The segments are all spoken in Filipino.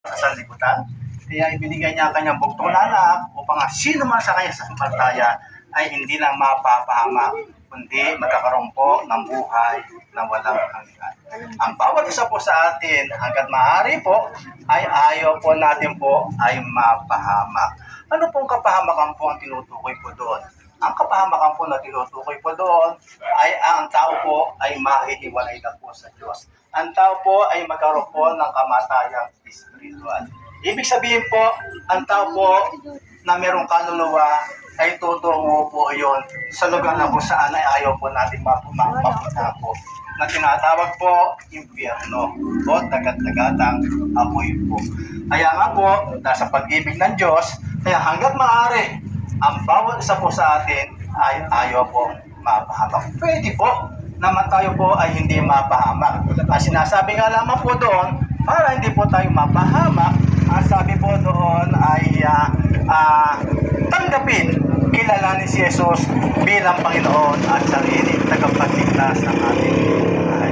sa sanlibutan. Kaya ibinigay niya ang kanyang buktong na anak upang sino man sa kanya sasampalataya ay hindi lang mapapahamak, kundi magkakaroon po ng buhay na walang hanggan. Ang bawat isa po sa atin, hanggat maaari po, ay ayaw po natin po ay mapahamak. Ano pong kapahamakan po ang tinutukoy po doon? Ang kapahamakan po na tinutukoy po doon ay ang tao po ay mahihiwalay na po sa Diyos. Ang tao po ay magkaroon po ng kamatayang spiritual. Ibig sabihin po, ang tao po na merong kaluluwa ay tutungo po yon sa lugar na kung saan ay ayaw po natin mapupunta po, na tinatawag po impyerno o dagat-dagatang apoy po. Kaya nga po, sa pag-ibig ng Diyos, kaya hanggat maaari, ang bawat isa po sa atin ay ayaw po mapahamak. Pwede po naman tayo po ay hindi mapahamak. Ang sinasabi nga lamang po doon, para hindi po tayo mapahamak, ang sabi po doon ay tanggapin, kilalanin si Jesus bilang Panginoon at sarili tagapagligtas ng ating buhay.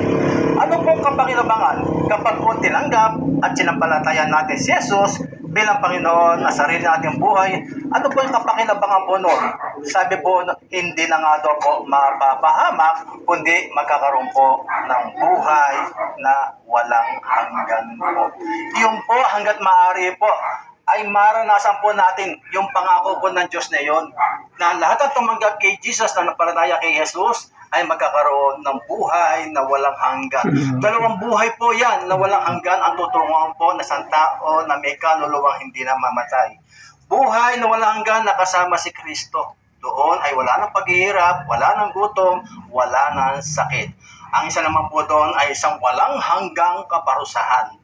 Ano pong kapakinabangan kapag po tinanggap at sinampalatayan natin si Jesus bilang Panginoon at sarili nating buhay? Ano po yung kapakinabangan po noon? Sabi po, hindi na nga daw po mapapahamak, kundi magkakaroon po ng buhay na walang hanggan po. Yung po hanggat maaari po ay maranasan po natin yung pangako po ng Diyos na yon, na lahat ng tumanggap kay Jesus na napalataya kay Jesus ay magkakaroon ng buhay na walang hanggan. Dalawang buhay po yan na walang hanggan ang tutunguhan po na isang tao na may kaluluwang hindi na mamatay. Buhay na walang hanggan na kasama si Kristo. Doon ay wala ng paghihirap, wala ng gutom, wala ng sakit. Ang isa naman po doon ay isang walang hanggang kaparusahan.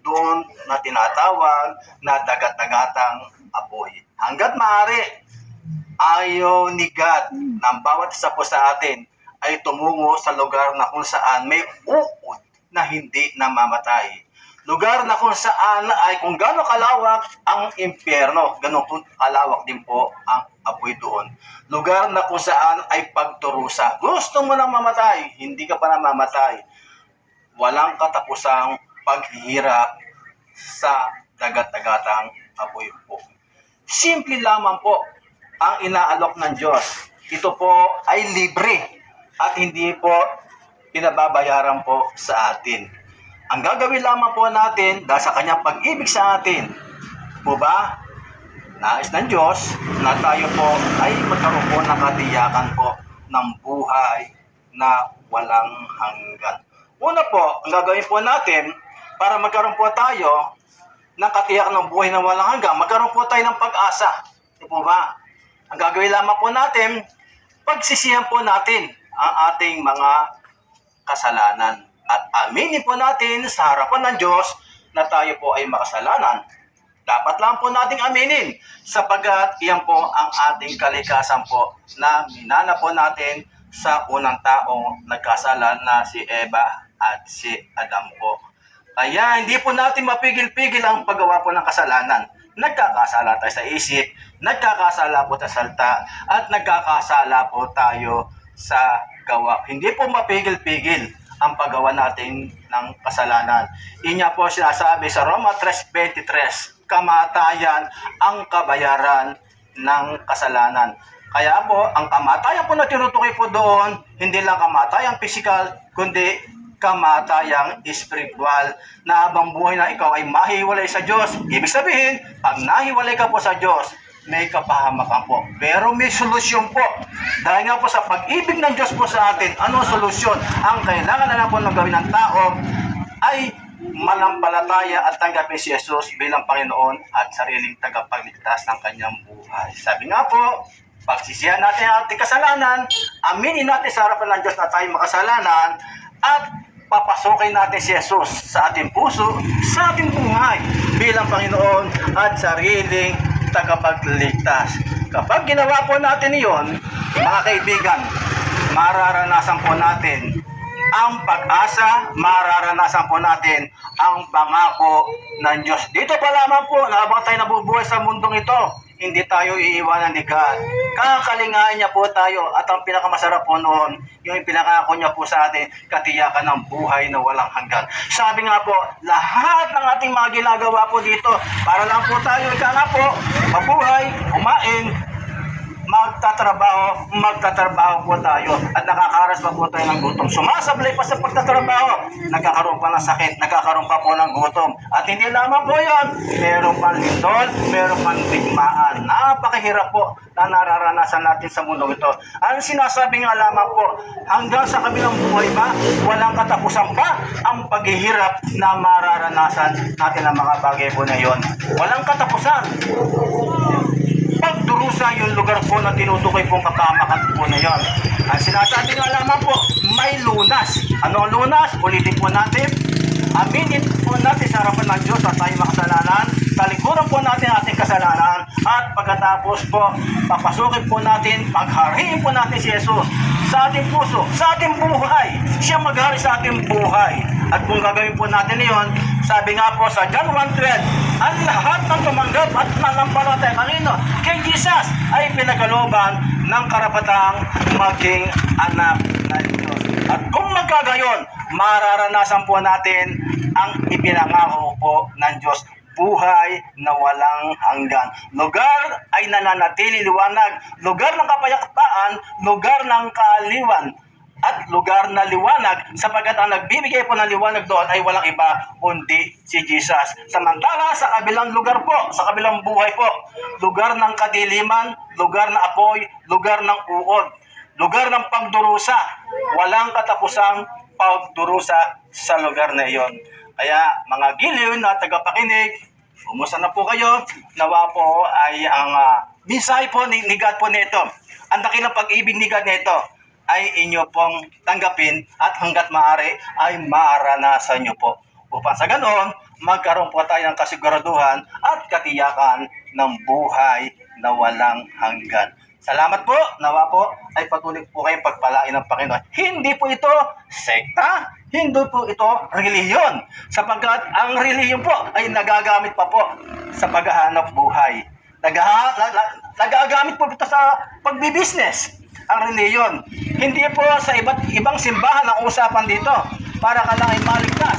Doon na tinatawag na dagat-dagatang apoy. Hanggat maaari, ayaw ni God ng bawat isa po sa atin ay tumungo sa lugar na kung saan may uod na hindi namamatay. Lugar na kung saan ay kung gaano kalawak ang impyerno, gaano kalawak din po ang apoy doon. Lugar na kung saan ay pagturusa. Gusto mo nang mamatay, hindi ka pa namamatay. Walang katapusang paghihirap sa dagat-dagatang apoy po. Simple lamang po ang inaalok ng Diyos. Ito po ay libre at hindi po pinababayaran po sa atin. Ang gagawin lamang po natin dahil sa kanyang pag-ibig sa atin, po ba, nais ng Diyos na tayo po ay magkaroon po ng katiyakan po ng buhay na walang hanggan. Una po, ang gagawin po natin para magkaroon po tayo ng katiyakan ng buhay na walang hanggan, magkaroon po tayo ng pag-asa. Ito po ba? Ang gagawin lamang po natin, pagsisihan po natin ang ating mga kasalanan. At aminin po natin sa harapan ng Diyos na tayo po ay makasalanan. Dapat lang po nating aminin sapagkat iyan po ang ating kalikasan po na minana po natin sa unang taong nagkasala na si Eva at si Adam po. Kaya hindi po natin mapigil-pigil ang paggawa po ng kasalanan. Nagkakasala tayo sa isip, nagkakasala po sa salta, at nagkakasala po tayo sa gawa. Hindi po mapigil-pigil ang paggawa natin ng kasalanan. Inya po sinasabi sa Roma 3:23, kamatayan ang kabayaran ng kasalanan. Kaya po, ang kamatayan po na tinutukoy po doon, hindi lang kamatayang physical, kundi kamatayang spiritual, na habang buhay na ikaw ay mahiwalay sa Diyos. Ibig sabihin, pag nahiwalay ka po sa Diyos, may kapahamakan po. Pero may solusyon po. Dahil nga po sa pag-ibig ng Diyos po sa atin, ano solusyon? Ang kailangan na po ng gawin ng tao ay malampalataya at tanggapin si Jesus bilang Panginoon at sariling tagapagligtas ng kanyang buhay. Sabi nga po, pagsisihan natin ang ating kasalanan, aminin natin sa harapan ng Diyos na tayo makasalanan, at papasukin natin si Jesus sa ating puso, sa ating buhay bilang Panginoon at sariling tagapagligtas. Kapag ginawa po natin iyon, mga kaibigan, mararanasan po natin ang pag-asa, mararanasan po natin ang pangako ng Diyos. Dito pa lamang po, na habang tayo nabubuhay sa mundong ito, hindi tayo iiwanan ni God. Kakalingain niya po tayo at ang pinakamasarap po noon, yung pinakako niya po sa atin, katiyakan ng buhay na walang hanggan. Sabi nga po, lahat ng ating mga ginagawa po dito, para lang po tayo, ika nga po, mabuhay, kumain, magtatrabaho po tayo at nakakaras pa po tayo ng gutom. Sumasablay pa sa pagtatrabaho, nagkakaroon pa ng sakit, nagkakaroon pa po ng gutom. At hindi lamang po yun, meron pang lindol, meron pang digmaan. Napakahirap po na nararanasan natin sa mundo ito. Ang sinasabi nga lamang po, hanggang sa kabilang buhay pa, walang katapusan pa ang paghihirap na mararanasan natin ang mga bagay po na yon. Walang katapusan. Pagdurusa yung lugar po na tinutukoy pong kapamakan po na yon. Ang sinasabi nga lamang po, may lunas. Ano ang lunas? Ulitin po natin. Aminin po natin sa harapan ng Diyos at tayo makasalanan. Talikuran po natin ating kasalanan. At pagkatapos po, papasukin po natin, paghariin po natin si Jesus sa ating puso, sa ating buhay. Siya maghari sa ating buhay. At kung gagawin po natin iyon, sabi nga po sa John 1:12, ang lahat ng tumanggap at nanampalataya kanino? Kay Jesus ay pinagkalooban ng karapatang maging anak ng Diyos. At kung magkagayon, mararanasan po natin ang ipinangako po ng Diyos, buhay na walang hanggan. Lugar ay nananatili liwanag, lugar ng kapayapaan, lugar ng kaaliwan, at lugar na liwanag, sapagkat ang nagbibigay po ng liwanag doon ay walang iba kundi si Jesus. Samantala sa kabilang lugar po, sa kabilang buhay po, lugar ng kadiliman, lugar ng apoy, lugar ng uod, lugar ng pagdurusa, walang katapusang pagdurusa sa lugar na iyon. Kaya mga giliw na tagapakinig, kumusta na po kayo? Nawa po ay ang mensahe po ni God po nito. Ang dakilang pag-ibig ni God nito ay inyo pong tanggapin at hanggat maaari ay maranasan nyo po. Upang sa ganoon, magkaroon po tayo ng kasiguraduhan at katiyakan ng buhay na walang hanggan. Salamat po, nawa po ay patuloy po kayong pagpalain ng Panginoon. Hindi po ito sekta, hindi po ito relihiyon. Sapagkat ang relihiyon po ay nagagamit pa po sa paghahanap buhay. Nagagamit po ito sa pagbibusiness. Ang relihiyon. Hindi po sa ibang simbahan ang usapan dito para ka lang ay maligtas.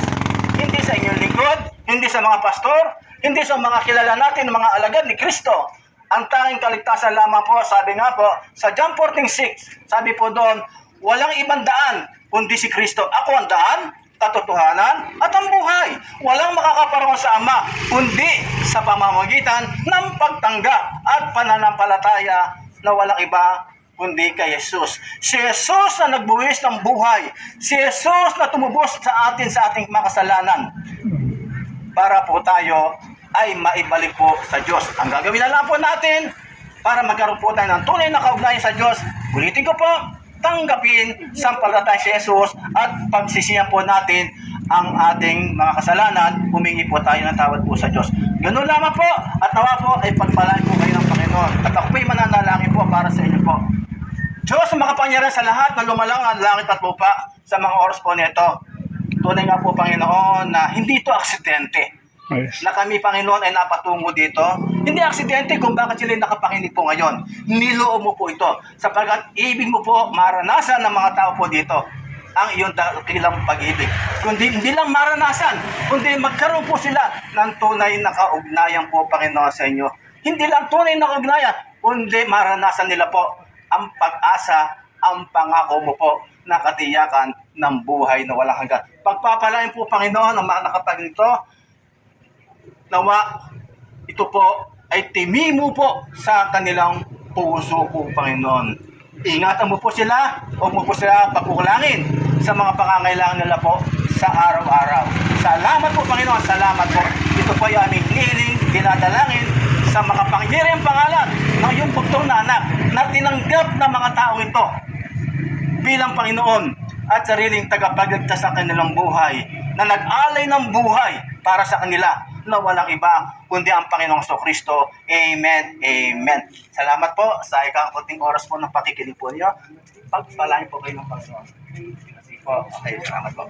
Hindi sa inyong lingkod, hindi sa mga pastor, hindi sa mga kilala natin, mga alagad ni Kristo. Ang tanging kaligtasan lamang po, sabi nga po, sa John 14:6, sabi po doon, walang ibang daan kundi si Kristo. Ako ang daan, katotohanan, at ang buhay. Walang makakaparoon sa Ama, kundi sa pamamagitan ng pagtanggap at pananampalataya na walang iba kundi kay Jesus. Si Jesus na nagbuwis ng buhay. Si Jesus na tumubos sa atin sa ating mga kasalanan. Para po tayo ay maibalik po sa Diyos. Ang gagawin na lang po natin para magkaroon po tayo ng tunay na kaugnayan sa Diyos. Ulitin ko po, tanggapin sampalataya si Jesus at pagsisihan po natin ang ating mga kasalanan, humingi po tayo ng tawad po sa Diyos. Ganun lamang po at nawa po ay pagpalain po kayo ng Panginoon. At ako po'y mananalangin po para sa inyo po. Diyos, makapangyarihan sa lahat na lumalang ang langit at lupa sa mga oras po nito. Tunay nga po, Panginoon, na hindi ito aksidente. Yes. Na kami, Panginoon, ay napatungo dito. Hindi aksidente kung bakit sila nakapakinig po ngayon. Niloob mo po ito. Sapagkat ibig mo po maranasan ng mga tao po dito ang iyong dakilang pag-ibig. Kundi hindi lang maranasan, kundi magkaroon po sila ng tunay na kaugnayan po, Panginoon, sa inyo. Hindi lang tunay na kaugnayan, kundi maranasan nila po ang pag-asa, ang pangako mo po na katiyakan ng buhay na walang hanggan. Pagpapalain po, Panginoon, ang mga nakapakinig ito, nawa ito po ay timimo po sa kanilang puso po, Panginoon. Ingatan mo po sila, huwag mo po sila pagkukulangin sa mga pangangailangan nila po sa araw-araw. Salamat po, Panginoon, salamat po. Ito po ay aming hiling, dinadalangin sa makapangyarihang pangalan ng iyong bugtong na anak na tinanggap ng mga tao ito bilang Panginoon at sariling tagapagligtas sa kanilang buhay, na nag-alay ng buhay para sa kanila na walang iba kundi ang Panginoong Kristo. Amen. Amen. Salamat po sa ikakunting oras po ng pakikinig po niyo. Pagpalain po kayo ng Panginoon. Kasi po, okay, salamat po.